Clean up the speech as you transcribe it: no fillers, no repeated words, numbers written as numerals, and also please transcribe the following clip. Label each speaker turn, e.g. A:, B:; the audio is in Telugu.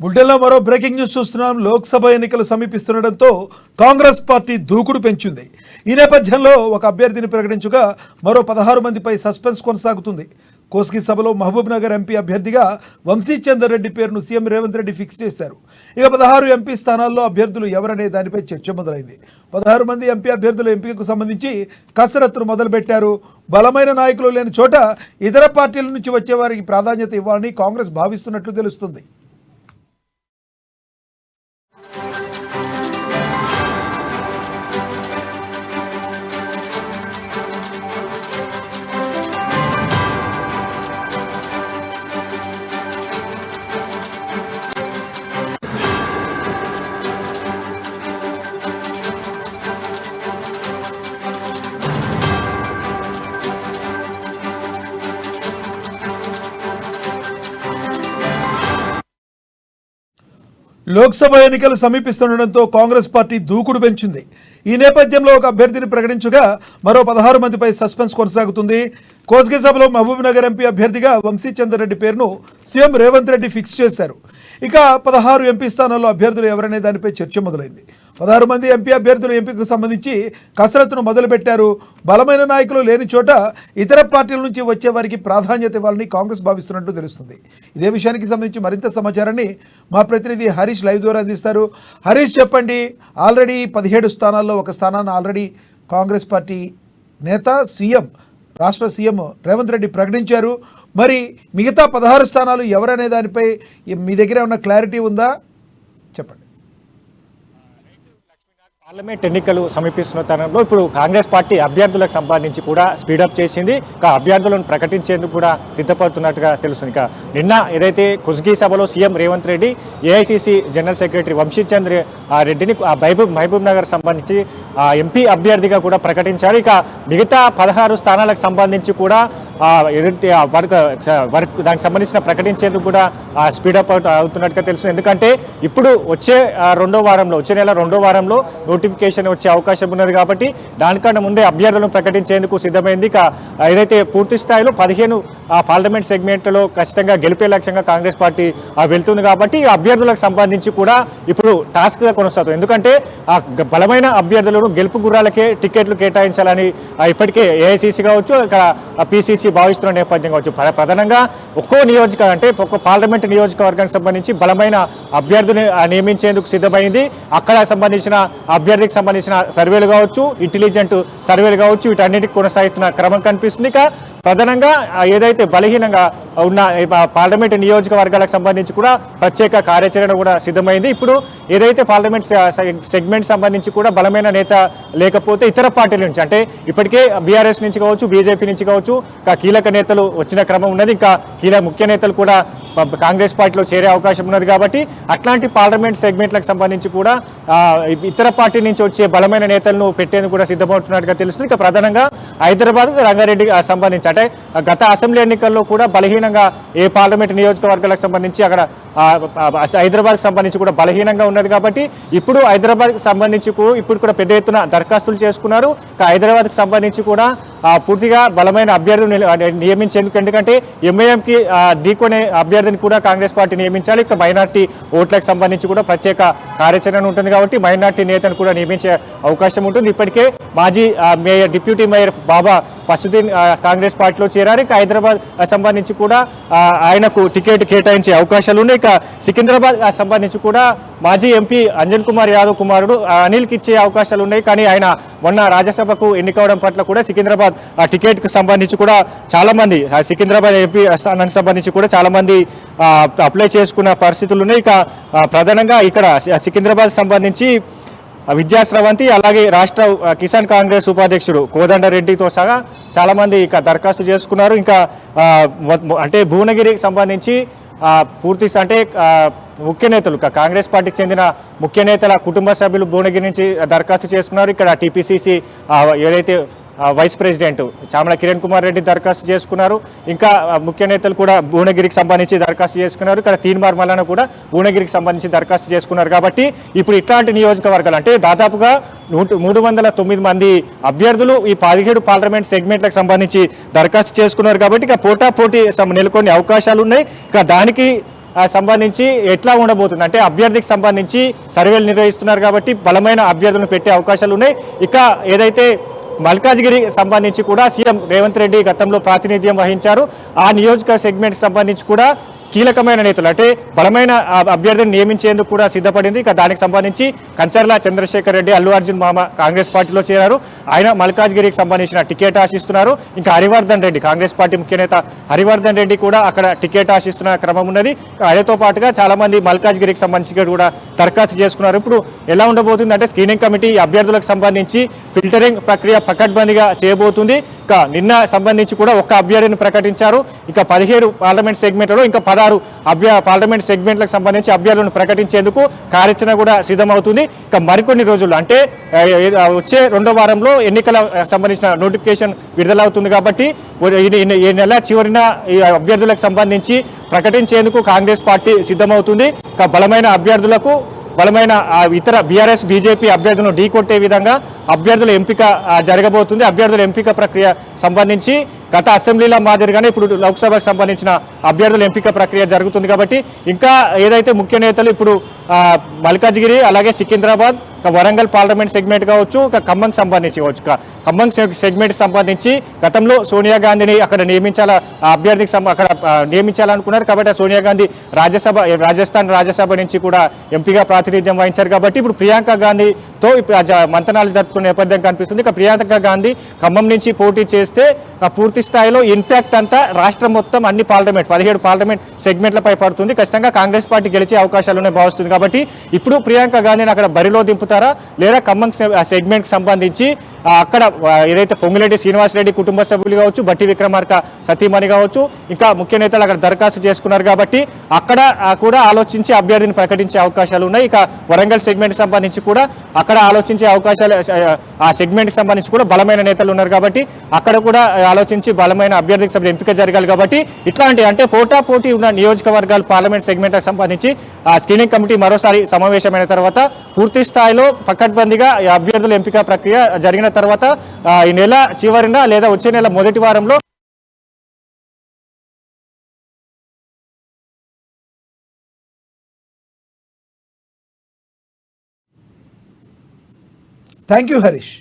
A: బుల్టెన్లో మరో బ్రేకింగ్ న్యూస్ చూస్తున్నాం. లోక్సభ ఎన్నికలు సమీపిస్తుండటంతో కాంగ్రెస్ పార్టీ దూకుడు పెంచింది. ఈ నేపథ్యంలో ఒక అభ్యర్థిని ప్రకటించగా మరో 16 మందిపై సస్పెన్స్ కొనసాగుతుంది. కోస్గి సభలో మహబూబ్ నగర్ ఎంపీ అభ్యర్థిగా వంశీచందర్ రెడ్డి పేరును సీఎం రేవంత్ రెడ్డి ఫిక్స్ చేశారు. ఇక 16 ఎంపీ స్థానాల్లో అభ్యర్థులు ఎవరనే దానిపై చర్చ మొదలైంది. 16 మంది ఎంపీ అభ్యర్థుల ఎంపికకు సంబంధించి కసరత్తును మొదలుపెట్టారు. బలమైన నాయకులు లేని చోట ఇతర పార్టీల నుంచి వచ్చే వారికి ప్రాధాన్యత ఇవ్వాలని కాంగ్రెస్ భావిస్తున్నట్లు తెలుస్తుంది. లోక్సభ ఎన్నికలు సమీపిస్తుండటంతో కాంగ్రెస్ పార్టీ దూకుడు పెంచింది. ఈ నేపథ్యంలో ఒక అభ్యర్థిని ప్రకటించగా మరో 16 మందిపై సస్పెన్స్ కొనసాగుతుంది. కోస్గి సభలో మహబూబ్ నగర్ ఎంపీ అభ్యర్థిగా వంశీచందర్ రెడ్డి పేరును సీఎం రేవంత్ రెడ్డి ఫిక్స్ చేశారు. ఇక 16 ఎంపీ స్థానాల్లో అభ్యర్థులు ఎవరనే దానిపై చర్చ మొదలైంది. 16 మంది ఎంపీ అభ్యర్థుల ఎంపికకు సంబంధించి కసరత్తును మొదలుపెట్టారు. బలమైన నాయకులు లేని చోట ఇతర పార్టీల నుంచి వచ్చే వారికి ప్రాధాన్యత ఇవ్వాలని కాంగ్రెస్ భావిస్తున్నట్టు తెలుస్తుంది. ఇదే విషయానికి సంబంధించి మరింత సమాచారాన్ని మా ప్రతినిధి హరీష్ లైవ్ ద్వారా అందిస్తారు. హరీష్, చెప్పండి. ఆల్రెడీ 17 స్థానాల్లో ఒక స్థానాన్ని ఆల్రెడీ కాంగ్రెస్ పార్టీ నేత రాష్ట్ర సీఎం రేవంత్ రెడ్డి ప్రకటించారు. మరి మిగతా 16 స్థానాలు ఎవరనే దానిపై మీ దగ్గర ఉన్న క్లారిటీ ఉందా? చెప్పండి.
B: పార్లమెంట్ ఎన్నికలు సమీపిస్తున్న తరుణంలో ఇప్పుడు కాంగ్రెస్ పార్టీ అభ్యర్థులకు సంబంధించి కూడా స్పీడప్ చేసింది. అభ్యర్థులను ప్రకటించేందుకు కూడా సిద్ధపడుతున్నట్టుగా తెలుస్తుంది. నిన్న ఏదైతే కుస్గి సభలో CM Revanth Reddy AICC general secretary Vamsichandra రెడ్డిని మహబూబ్ నగర్ సంబంధించి ఎంపీ అభ్యర్థిగా కూడా ప్రకటించారు. ఇక మిగతా 16 స్థానాలకు సంబంధించి కూడా ఏదైతే వర్క్ దానికి సంబంధించిన ప్రకటించేందుకు కూడా స్పీడప్ అవుతున్నట్టుగా తెలుస్తుంది. ఎందుకంటే ఇప్పుడు వచ్చే నెల రెండో వారంలో నోటిఫికేషన్ వచ్చే అవకాశం ఉన్నది. కాబట్టి దానికన్నా ముందే అభ్యర్థులను ప్రకటించేందుకు సిద్ధమైంది. ఏదైతే పూర్తి స్థాయిలో 15 పార్లమెంట్ సెగ్మెంట్లో ఖచ్చితంగా గెలిపే లక్ష్యంగా కాంగ్రెస్ పార్టీ వెళ్తుంది. కాబట్టి అభ్యర్థులకు సంబంధించి కూడా ఇప్పుడు టాస్క్గా కొనసాగుతుంది. ఎందుకంటే బలమైన అభ్యర్థులను గెలుపు గుర్రాలకే టికెట్లు కేటాయించాలని ఇప్పటికే ఏఐసిసి కావచ్చు, ఇక్కడ పిసిసి భావిస్తున్న నేపథ్యం కావచ్చు. ప్రధానంగా ఒక్కో పార్లమెంట్ నియోజకవర్గానికి సంబంధించి బలమైన అభ్యర్థిని నియమించేందుకు సిద్ధమైంది. అక్కడ సంబంధించిన అభ్యర్థికి సంబంధించిన సర్వేలు కావచ్చు, ఇంటెలిజెంట్ సర్వేలు కావచ్చు, వీటన్నిటికి కొనసాగుతున్న క్రమం కనిపిస్తుంది. ప్రధానంగా ఏదైతే బలహీనంగా ఉన్న పార్లమెంట్ నియోజకవర్గాలకు సంబంధించి కూడా ప్రత్యేక కార్యాచరణ కూడా సిద్ధమైంది. ఇప్పుడు ఏదైతే పార్లమెంట్ సెగ్మెంట్ సంబంధించి కూడా బలమైన నేత లేకపోతే ఇతర పార్టీల నుంచి, అంటే ఇప్పటికే బీఆర్ఎస్ నుంచి కావచ్చు, బీజేపీ నుంచి కావచ్చు కీలక నేతలు వచ్చిన క్రమం ఉన్నది. ముఖ్య నేతలు కూడా కాంగ్రెస్ పార్టీలో చేరే అవకాశం ఉన్నది. కాబట్టి అట్లాంటి పార్లమెంట్ సెగ్మెంట్లకు సంబంధించి కూడా ఇతర పార్టీ నుంచి వచ్చే బలమైన నేతలను పెట్టేందుకు కూడా సిద్ధమవుతున్నట్టుగా తెలుస్తుంది. ప్రధానంగా హైదరాబాద్, రంగారెడ్డి సంబంధించి, అంటే గత అసెంబ్లీ ఎన్నికల్లో కూడా బలహీనంగా ఏ పార్లమెంట్ నియోజకవర్గాలకు సంబంధించి అక్కడ హైదరాబాద్కి సంబంధించి కూడా బలహీనంగా ఉన్నది. కాబట్టి ఇప్పుడు హైదరాబాద్కి సంబంధించి ఇప్పుడు కూడా పెద్ద ఎత్తున దరఖాస్తులు చేసుకున్నారు. హైదరాబాద్కి సంబంధించి కూడా పూర్తిగా బలమైన అభ్యర్థులు నియమించేందుకు, ఎందుకంటే ఎంఐఎంకి ఢీకొనే అభ్యర్థిని కూడా కాంగ్రెస్ పార్టీ నియమించాలి. మైనార్టీ ఓట్లకు సంబంధించి కూడా ప్రత్యేక కార్యాచరణ ఉంటుంది. కాబట్టి మైనార్టీ నేతను కూడా నియమించే అవకాశం ఉంటుంది. ఇప్పటికే మాజీ మేయర్, డిప్యూటీ మేయర్ బాబా ఫస్టుద్దీన్ కాంగ్రెస్ పార్టీలో చేరారు. హైదరాబాద్ సంబంధించి కూడా ఆయనకు టికెట్ కేటాయించే అవకాశాలు ఉన్నాయి. సికింద్రాబాద్ సంబంధించి కూడా మాజీ ఎంపీ అంజన్ కుమార్ యాదవ్ కుమారుడు అనిల్కి ఇచ్చే అవకాశాలు ఉన్నాయి. కానీ ఆయన మొన్న రాజ్యసభకు ఎన్నికవడం పట్ల కూడా సికింద్రాబాద్ టికెట్కు సంబంధించి కూడా చాలా మంది, సికింద్రాబాద్ ఎంపీ స్థానానికి సంబంధించి కూడా చాలా మంది అప్లై చేసుకున్న పరిస్థితులు ఉన్నాయి. ప్రధానంగా ఇక్కడ సికింద్రాబాద్ సంబంధించి విద్యాశ్రవంతి, అలాగే రాష్ట్ర కిసాన్ కాంగ్రెస్ ఉపాధ్యక్షుడు కోదండరెడ్డితో సహా చాలా మంది దరఖాస్తు చేసుకున్నారు. అంటే భువనగిరికి సంబంధించి ముఖ్య నేతలు, కాంగ్రెస్ పార్టీకి చెందిన ముఖ్య నేతల కుటుంబ సభ్యులు భువనగిరి నుంచి దరఖాస్తు చేసుకున్నారు. ఇక్కడ టీపీసీసీ ఏదైతే వైస్ ప్రెసిడెంట్ చామల కిరణ్ కుమార్ రెడ్డి దరఖాస్తు చేసుకున్నారు. ఇంకా ముఖ్య నేతలు కూడా భువనగిరికి సంబంధించి దరఖాస్తు చేసుకున్నారు. ఇక్కడ తీన్మార్ మల్లన కూడా భువనగిరికి సంబంధించి దరఖాస్తు చేసుకున్నారు. కాబట్టి ఇప్పుడు ఇట్లాంటి నియోజకవర్గాలు, అంటే దాదాపుగా 309 మంది అభ్యర్థులు ఈ 17 పార్లమెంట్ సెగ్మెంట్లకు సంబంధించి దరఖాస్తు చేసుకున్నారు. కాబట్టి ఇక పోటాపోటీ నెలకొనే అవకాశాలు ఉన్నాయి. ఇక దానికి సంబంధించి ఎట్లా ఉండబోతుంది అంటే అభ్యర్థికి సంబంధించి సర్వేలు నిర్వహిస్తున్నారు కాబట్టి బలమైన అభ్యర్థులను పెట్టే అవకాశాలు ఉన్నాయి. ఇక ఏదైతే మల్కాజ్గిరి సంబంధించి కూడా సీఎం రేవంత్ రెడ్డి గతంలో ప్రాతినిధ్యం వహించారు. ఆ నియోజక సెగ్మెంట్ సంబంధించి కూడా కీలకమైన నేతలు అంటే బలమైన అభ్యర్థిని నియమించేందుకు కూడా సిద్ధపడింది. ఇక దానికి సంబంధించి కంచర్ల చంద్రశేఖర్ రెడ్డి, అల్లు అర్జున్ మామ కాంగ్రెస్ పార్టీలో చేరారు. ఆయన మల్కాజ్గిరికి సంబంధించిన టికెట్ ఆశిస్తున్నారు. ఇంకా హరివర్ధన్ రెడ్డి, కాంగ్రెస్ పార్టీ ముఖ్య నేత హరివర్ధన్ రెడ్డి కూడా అక్కడ టికెట్ ఆశిస్తున్న క్రమం ఉన్నది. ఆయనతో పాటుగా చాలా మంది మల్కాజ్గిరికి సంబంధించి కూడా దరఖాస్తు చేసుకున్నారు. ఇప్పుడు ఎలా ఉండబోతుంది అంటే స్క్రీనింగ్ కమిటీ అభ్యర్థులకు సంబంధించి ఫిల్టరింగ్ ప్రక్రియ పకడ్బందీగా చేయబోతుంది. ఇక నిన్న సంబంధించి కూడా ఒక అభ్యర్థిని ప్రకటించారు. ఇక 17 పార్లమెంట్ సెగ్మెంట్లో ఇంకా 16 పార్లమెంట్ సెగ్మెంట్లకు సంబంధించి అభ్యర్థులను ప్రకటించేందుకు కార్యాచరణ కూడా సిద్ధమవుతుంది. ఇక మరికొన్ని రోజులు అంటే వచ్చే 2వ వారంలో ఎన్నికల సంబంధించిన నోటిఫికేషన్ విడుదలవుతుంది కాబట్టి ఈ నెల చివరిన ఈ అభ్యర్థులకు సంబంధించి ప్రకటించేందుకు కాంగ్రెస్ పార్టీ సిద్ధమవుతుంది. ఇక బలమైన అభ్యర్థులకు బలమైన ఇతర బీఆర్ఎస్ బీజేపీ అభ్యర్థులను ఢీకొట్టే విధంగా అభ్యర్థుల ఎంపిక జరగబోతుంది. అభ్యర్థుల ఎంపిక ప్రక్రియ సంబంధించి గత అసెంబ్లీల మాదిరిగానే ఇప్పుడు లోక్సభకు సంబంధించిన అభ్యర్థుల ఎంపిక ప్రక్రియ జరుగుతుంది కాబట్టి ఇంకా ఏదైతే ముఖ్య నేతలు ఇప్పుడు మల్కాజ్గిరి అలాగే సికింద్రాబాద్ వరంగల్ పార్లమెంట్ సెగ్మెంట్ కావచ్చు, ఖమ్మం సంబంధించి కావచ్చు. ఖమ్మం సెగ్మెంట్ సంబంధించి గతంలో సోనియా గాంధీని అక్కడ అభ్యర్థికి అక్కడ నియమించాలనుకున్నారు కాబట్టి సోనియా గాంధీ రాజస్థాన్ రాజ్యసభ నుంచి కూడా ఎంపీగా ప్రాతినిధ్యం వహించారు కాబట్టి ఇప్పుడు ప్రియాంక గాంధీతో మంతనాలు జరుపుతున్న నేపథ్యం కనిపిస్తుంది. ఇక ప్రియాంక గాంధీ ఖమ్మం నుంచి పోటీ చేస్తే పూర్తి స్థాయిలో ఇంపాక్ట్ అంతా రాష్ట్రం మొత్తం అన్ని 17 పార్లమెంట్ సెగ్మెంట్లపై పడుతుంది. ఖచ్చితంగా కాంగ్రెస్ పార్టీ గెలిచే అవకాశాలునే భావిస్తుంది కాబట్టి ఇప్పుడు ప్రియాంక గాంధీని అక్కడ బరిలో దింపుతారా లేదా ఖమ్మం సెగ్మెంట్కి సంబంధించి అక్కడ ఏదైతే పొంగులేటి శ్రీనివాసరెడ్డి కుటుంబ సభ్యులు కావచ్చు, బట్టి విక్రమార్క సతీమణి కావచ్చు, ఇంకా ముఖ్య నేతలు అక్కడ దరఖాస్తు చేసుకున్నారు కాబట్టి అక్కడ కూడా ఆలోచించి అభ్యర్థిని ప్రకటించే అవకాశాలు ఉన్నాయి. ఇక వరంగల్ సెగ్మెంట్ సంబంధించి కూడా అక్కడ ఆలోచించే అవకాశాలు ఆ సెగ్మెంట్కి సంబంధించి కూడా బలమైన నేతలు ఉన్నారు కాబట్టి అక్కడ కూడా ఆలోచించి బలమైన అభ్యర్థికి ఎంపిక జరగాలి కాబట్టి ఇట్లాంటి అంటే పోటాపోటీ ఉన్న నియోజకవర్గాలు పార్లమెంట్ సెగ్మెంట్కి సంబంధించి ఆ స్క్రీనింగ్ కమిటీ మరోసారి సమావేశమైన తర్వాత పూర్తి స్థాయిలో పకడ్బందీగా అభ్యర్థుల ఎంపిక ప్రక్రియ జరిగిన తర్వాత ఈ నెల చివరిన లేదా వచ్చే నెల మొదటి వారంలో
A: థ్యాంక్ యూ హరీష్.